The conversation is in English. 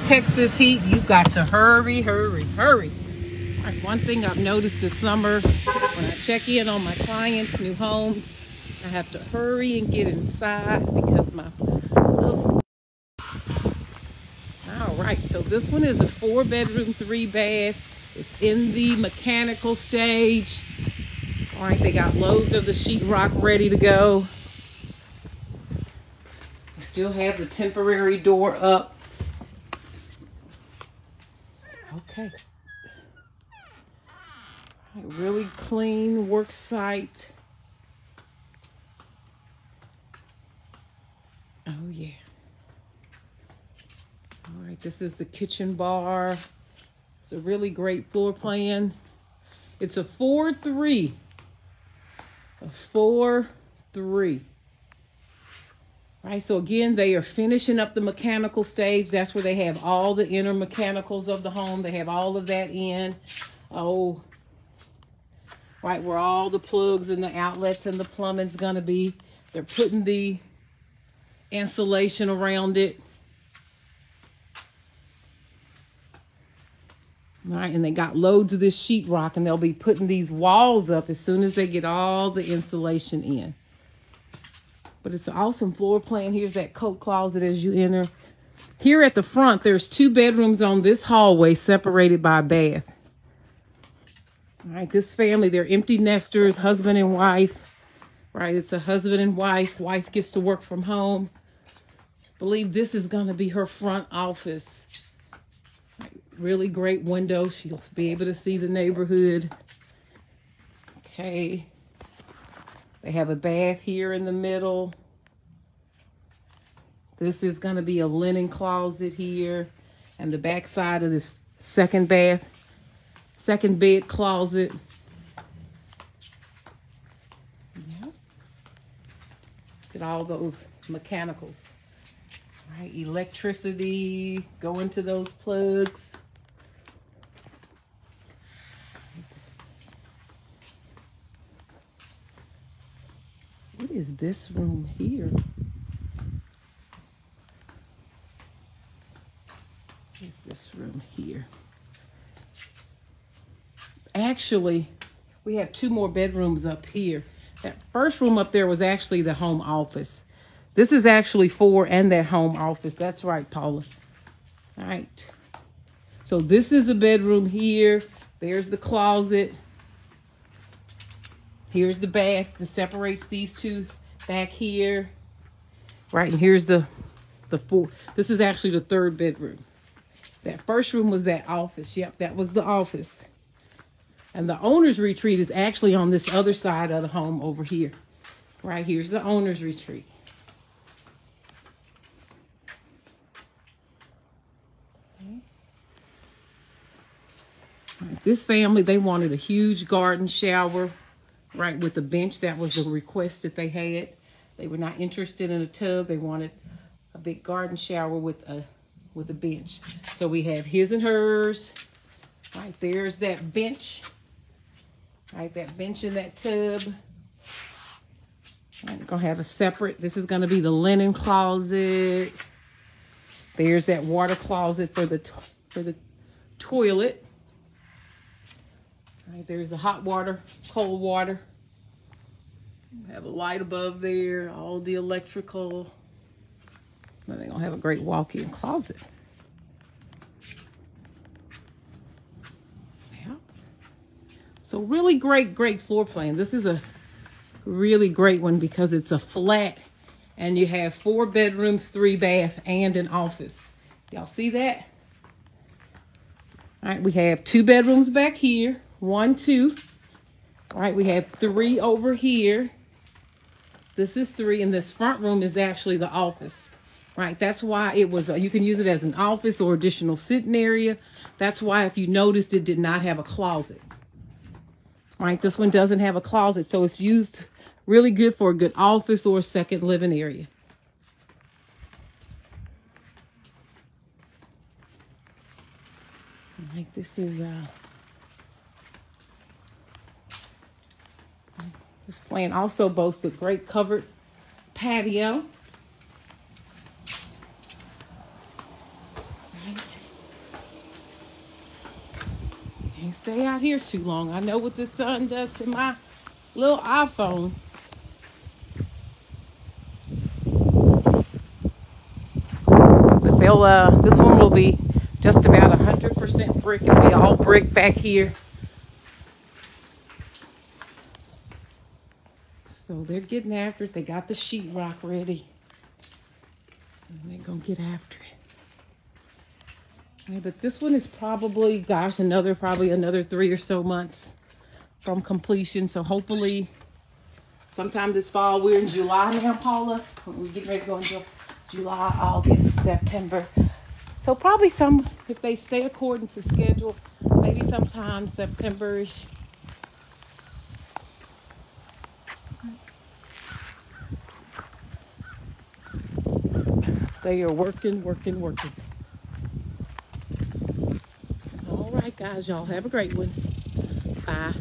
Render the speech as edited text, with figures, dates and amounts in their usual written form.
Texas heat, you got to hurry, hurry, hurry. All right, one thing I've noticed this summer, when I check in on my clients' new homes, I have to hurry and get inside because my... Oh. All right, so this one is a 4-bedroom, 3-bath. It's in the mechanical stage. All right, they got loads of the sheetrock ready to go. We still have the temporary door up. Okay. All right, really clean work site. Oh yeah. All right, this is the kitchen bar. It's a really great floor plan. It's a 4-3. A 4-3. Right, so again, they are finishing up the mechanical stage. That's where they have all the inner mechanicals of the home. They have all of that in. Oh, right, where all the plugs and the outlets and the plumbing's gonna be. They're putting the insulation around it. All right, and they got loads of this sheetrock, and they'll be putting these walls up as soon as they get all the insulation in. But it's an awesome floor plan. Here's that coat closet as you enter. Here at the front, there's 2 bedrooms on this hallway separated by a bath. All right, this family, they're empty nesters, husband and wife. Right, it's a husband and wife. Wife gets to work from home. I believe this is going to be her front office. Right, really great window. She'll be able to see the neighborhood. Okay. They have a bath here in the middle. This is going to be a linen closet here. And the back side of this second bed closet. Yeah. Get all those mechanicals. All right, electricity, go into those plugs. What is this room here? What is this room here? Actually, we have 2 more bedrooms up here. That first room up there was actually the home office. This is actually 4 and that home office. That's right, Paula. All right. So this is a bedroom here. There's the closet. Here's the bath that separates these 2 back here. Right, and here's the 4. This is actually the 3rd bedroom. That first room was that office. Yep, that was the office. And the owner's retreat is actually on this other side of the home over here. Right, here's the owner's retreat. Okay. Right, this family, they wanted a huge garden shower. Right, with the bench. That was the request that they had. They were not interested in a tub. They wanted a big garden shower with a bench. So we have his and hers. Right, there's that bench. Right, that bench and that tub. Right, we're gonna have a separate. This is gonna be the linen closet. There's that water closet for the toilet. Right, there's the hot water, cold water. Have a light above there, all the electrical. And they're gonna have a great walk-in closet. Yeah. So really great floor plan. This is a really great one because it's a flat and you have 4 bedrooms, 3 bath, and an office. Y'all see that? All right, we have 2 bedrooms back here. 1, 2. All right, we have 3 over here. This is 3, and this front room is actually the office. Right, that's why it was, you can use it as an office or additional sitting area. That's why, if you noticed, it did not have a closet. Right, this one doesn't have a closet, so it's used really good for a good office or a second living area. Right, this is this plan also boasts a great covered patio. Right. Can't stay out here too long. I know what the sun does to my little iPhone. But they'll this one will be just about 100% brick. It'll be all brick back here. So they're getting after it. They got the sheetrock ready. And they're gonna get after it. Okay, but this one is probably, gosh, probably another 3 or so months from completion. So hopefully sometime this fall. We're in July now, Paula. We're getting ready to go into July, August, September. So probably if they stay according to schedule, maybe sometime September-ish. They are working. All right, guys, y'all have a great one. Bye.